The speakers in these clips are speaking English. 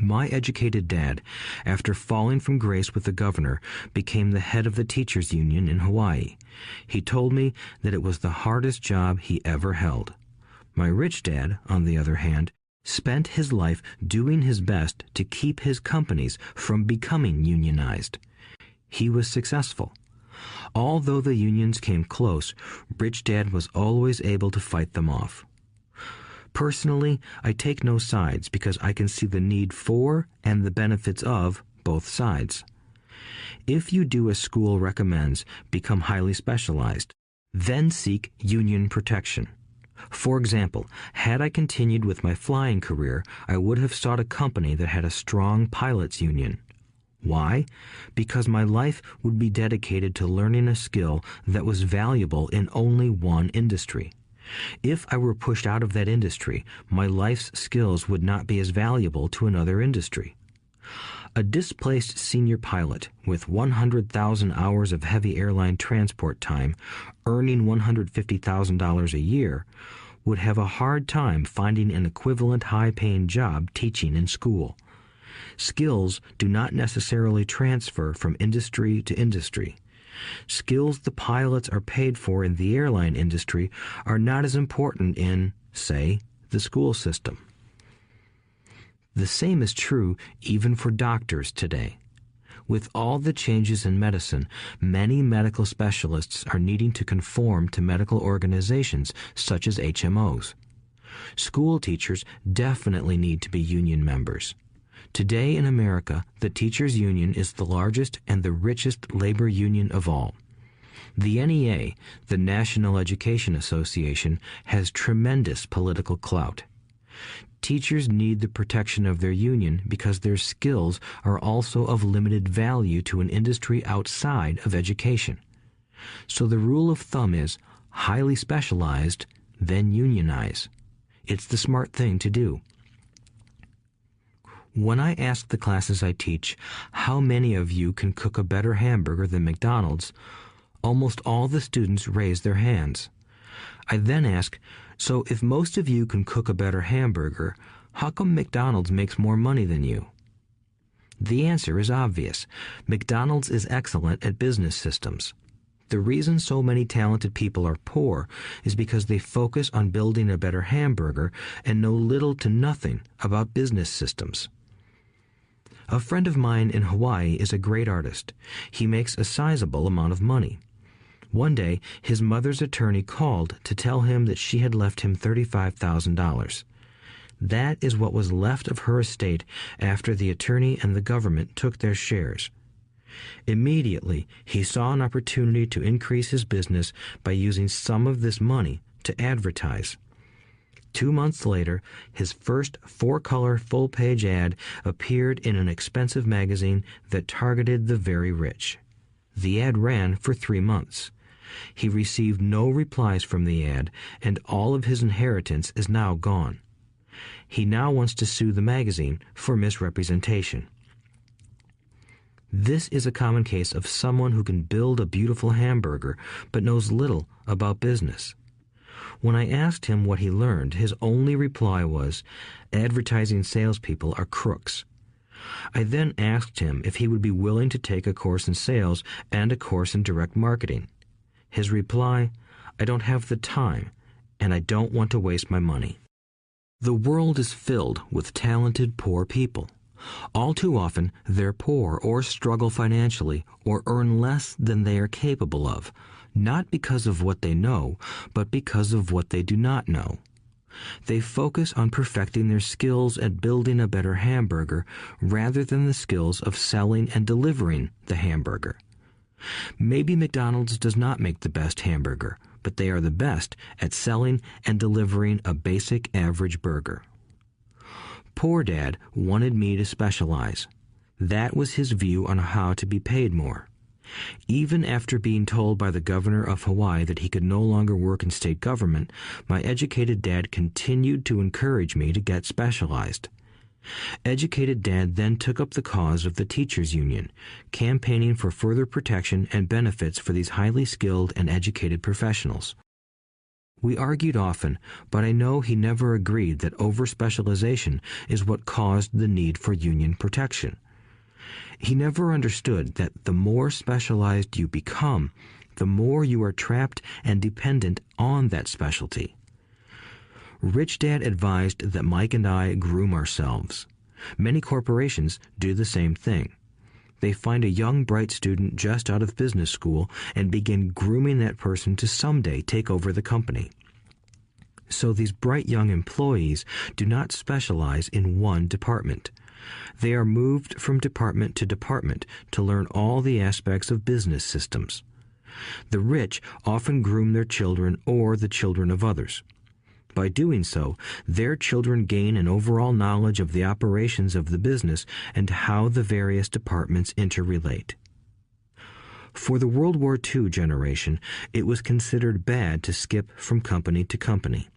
My educated dad, after falling from grace with the governor, became the head of the teachers' union in Hawaii. He told me that it was the hardest job he ever held. My rich dad, on the other hand, spent his life doing his best to keep his companies from becoming unionized. He was successful. Although the unions came close, Rich Dad was always able to fight them off. Personally, I take no sides because I can see the need for and the benefits of both sides. If you do as school recommends, become highly specialized, then seek union protection. For example, had I continued with my flying career, I would have sought a company that had a strong pilots union. Why? Because my life would be dedicated to learning a skill that was valuable in only one industry. If I were pushed out of that industry, my life's skills would not be as valuable to another industry. A displaced senior pilot with 100,000 hours of heavy airline transport time, earning $150,000 a year, would have a hard time finding an equivalent high-paying job teaching in school. Skills do not necessarily transfer from industry to industry. Skills the pilots are paid for in the airline industry are not as important in, say, the school system. The same is true even for doctors today. With all the changes in medicine, many medical specialists are needing to conform to medical organizations such as HMOs. School teachers definitely need to be union members. Today in America, the teachers' union is the largest and the richest labor union of all. The NEA, the National Education Association, has tremendous political clout. Teachers need the protection of their union because their skills are also of limited value to an industry outside of education. So the rule of thumb is highly specialized, then unionize. It's the smart thing to do. When I ask the classes I teach, how many of you can cook a better hamburger than McDonald's, almost all the students raise their hands. I then ask, so if most of you can cook a better hamburger, how come McDonald's makes more money than you? The answer is obvious. McDonald's is excellent at business systems. The reason so many talented people are poor is because they focus on building a better hamburger and know little to nothing about business systems. A friend of mine in Hawaii is a great artist. He makes a sizable amount of money. One day, his mother's attorney called to tell him that she had left him $35,000. That is what was left of her estate after the attorney and the government took their shares. Immediately, he saw an opportunity to increase his business by using some of this money to advertise. 2 months later, his first 4-color full-page ad appeared in an expensive magazine that targeted the very rich. The ad ran for 3 months. He received no replies from the ad, and all of his inheritance is now gone. He now wants to sue the magazine for misrepresentation. This is a common case of someone who can build a beautiful hamburger but knows little about business. When I asked him what he learned, his only reply was, "Advertising salespeople are crooks." I then asked him if he would be willing to take a course in sales and a course in direct marketing. His reply, "I don't have the time, and I don't want to waste my money." The world is filled with talented poor people. All too often, they're poor or struggle financially or earn less than they are capable of, not because of what they know, but because of what they do not know. They focus on perfecting their skills at building a better hamburger rather than the skills of selling and delivering the hamburger. Maybe McDonald's does not make the best hamburger, but they are the best at selling and delivering a basic average burger. Poor Dad wanted me to specialize. That was his view on how to be paid more. Even after being told by the governor of Hawaii that he could no longer work in state government, my educated dad continued to encourage me to get specialized. Educated Dad then took up the cause of the teachers' union, campaigning for further protection and benefits for these highly skilled and educated professionals. We argued often, but I know he never agreed that over-specialization is what caused the need for union protection. He never understood that the more specialized you become, the more you are trapped and dependent on that specialty. Rich Dad advised that Mike and I groom ourselves. Many corporations do the same thing. They find a young, bright student just out of business school and begin grooming that person to someday take over the company. So these bright young employees do not specialize in one department. They are moved from department to department to learn all the aspects of business systems. The rich often groom their children or the children of others. By doing so, their children gain an overall knowledge of the operations of the business and how the various departments interrelate. For the World War II generation, it was considered bad to skip from company to company.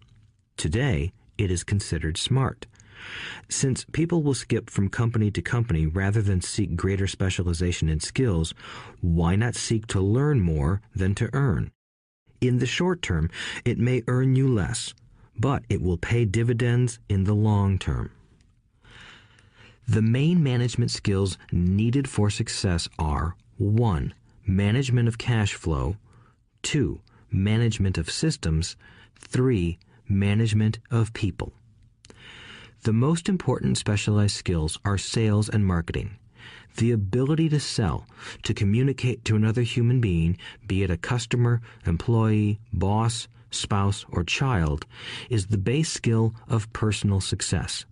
Today, it is considered smart. Since people will skip from company to company rather than seek greater specialization in skills, why not seek to learn more than to earn? In the short term, it may earn you less, but it will pay dividends in the long term. The main management skills needed for success are 1. Management of cash flow, 2. Management of systems, 3. Management of people. The most important specialized skills are sales and marketing. The ability to sell, to communicate to another human being, be it a customer, employee, boss, spouse, or child, is the base skill of personal success.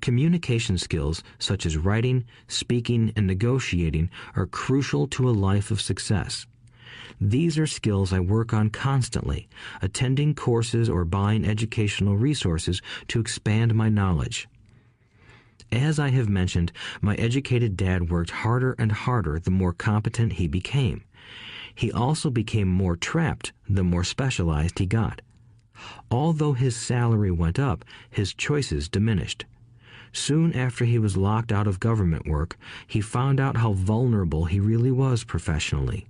Communication skills such as writing, speaking, and negotiating are crucial to a life of success. These are skills I work on constantly, attending courses or buying educational resources to expand my knowledge. As I have mentioned, my educated dad worked harder and harder the more competent he became. He also became more trapped the more specialized he got. Although his salary went up, his choices diminished. Soon after he was locked out of government work, he found out how vulnerable he really was professionally.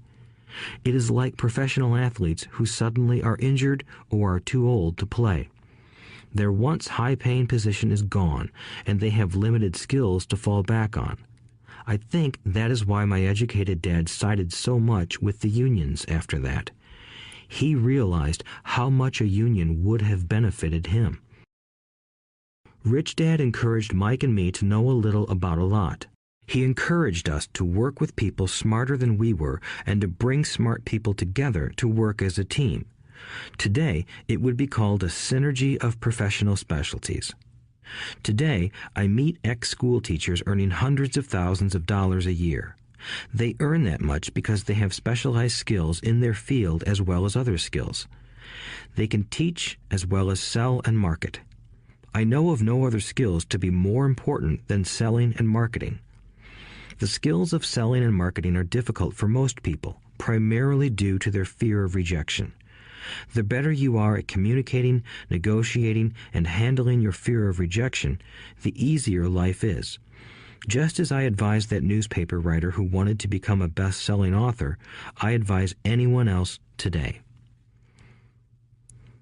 It is like professional athletes who suddenly are injured or are too old to play. Their once high-paying position is gone, and they have limited skills to fall back on. I think that is why my educated dad sided so much with the unions after that. He realized how much a union would have benefited him. Rich Dad encouraged Mike and me to know a little about a lot. He encouraged us to work with people smarter than we were and to bring smart people together to work as a team. Today, it would be called a synergy of professional specialties. Today, I meet ex-school teachers earning hundreds of thousands of dollars a year. They earn that much because they have specialized skills in their field as well as other skills. They can teach as well as sell and market. I know of no other skills to be more important than selling and marketing. The skills of selling and marketing are difficult for most people, primarily due to their fear of rejection. The better you are at communicating, negotiating, and handling your fear of rejection, the easier life is. Just as I advised that newspaper writer who wanted to become a best-selling author, I advise anyone else today.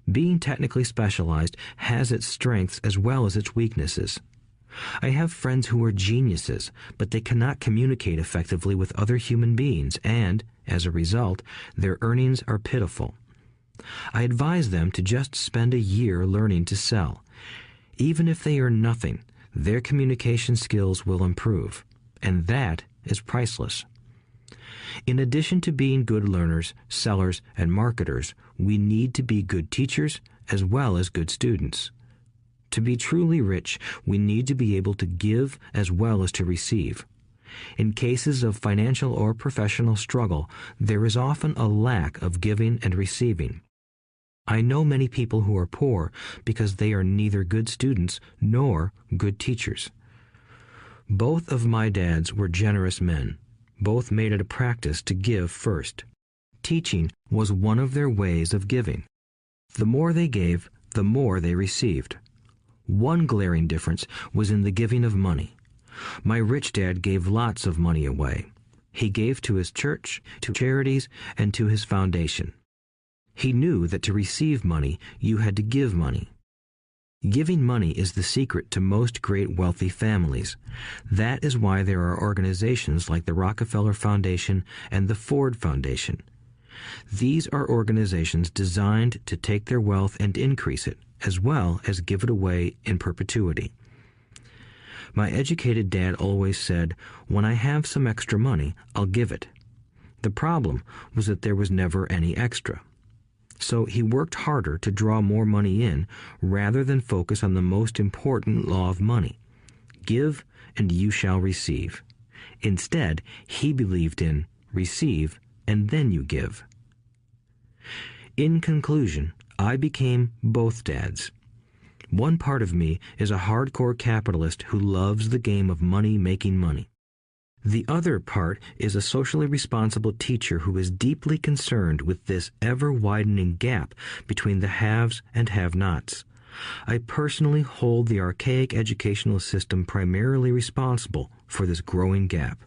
Being technically specialized has its strengths as well as its weaknesses. I have friends who are geniuses, but they cannot communicate effectively with other human beings, and, as a result, their earnings are pitiful. I advise them to just spend a year learning to sell. Even if they earn nothing, their communication skills will improve, and that is priceless. In addition to being good learners, sellers, and marketers, we need to be good teachers as well as good students. To be truly rich, we need to be able to give as well as to receive. In cases of financial or professional struggle, there is often a lack of giving and receiving. I know many people who are poor because they are neither good students nor good teachers. Both of my dads were generous men. Both made it a practice to give first. Teaching was one of their ways of giving. The more they gave, the more they received. One glaring difference was in the giving of money. My rich dad gave lots of money away. He gave to his church, to charities, and to his foundation. He knew that to receive money, you had to give money. Giving money is the secret to most great wealthy families. That is why there are organizations like the Rockefeller Foundation and the Ford Foundation. These are organizations designed to take their wealth and increase it, as well as give it away in perpetuity. My educated dad always said, "When I have some extra money, I'll give it." The problem was that there was never any extra. So he worked harder to draw more money in rather than focus on the most important law of money: give and you shall receive. Instead, he believed in receive and then you give. In conclusion, I became both dads. One part of me is a hardcore capitalist who loves the game of money making money. The other part is a socially responsible teacher who is deeply concerned with this ever-widening gap between the haves and have-nots. I personally hold the archaic educational system primarily responsible for this growing gap.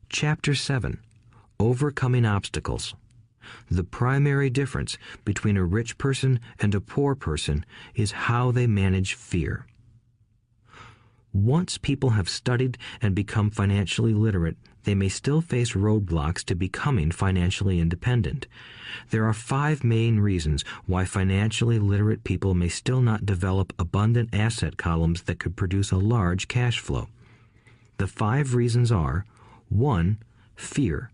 Chapter 7. Overcoming Obstacles. The primary difference between a rich person and a poor person is how they manage fear. Once people have studied and become financially literate, they may still face roadblocks to becoming financially independent. There are 5 main reasons why financially literate people may still not develop abundant asset columns that could produce a large cash flow. The 5 reasons are: 1. Fear.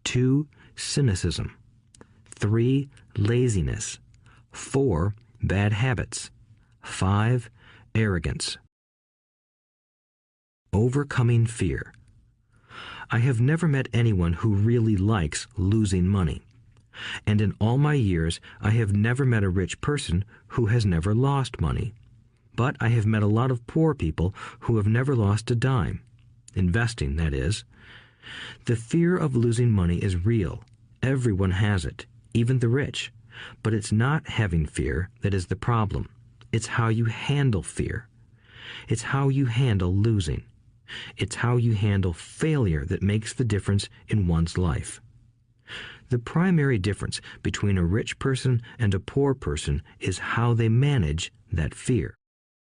2. Cynicism. 3. Laziness. 4. Bad habits. 5. Arrogance. Overcoming fear. I have never met anyone who really likes losing money. And in all my years, I have never met a rich person who has never lost money. But I have met a lot of poor people who have never lost a dime. Investing, that is. The fear of losing money is real. Everyone has it, even the rich. But it's not having fear that is the problem. It's how you handle fear. It's how you handle losing. It's how you handle failure that makes the difference in one's life. The primary difference between a rich person and a poor person is how they manage that fear.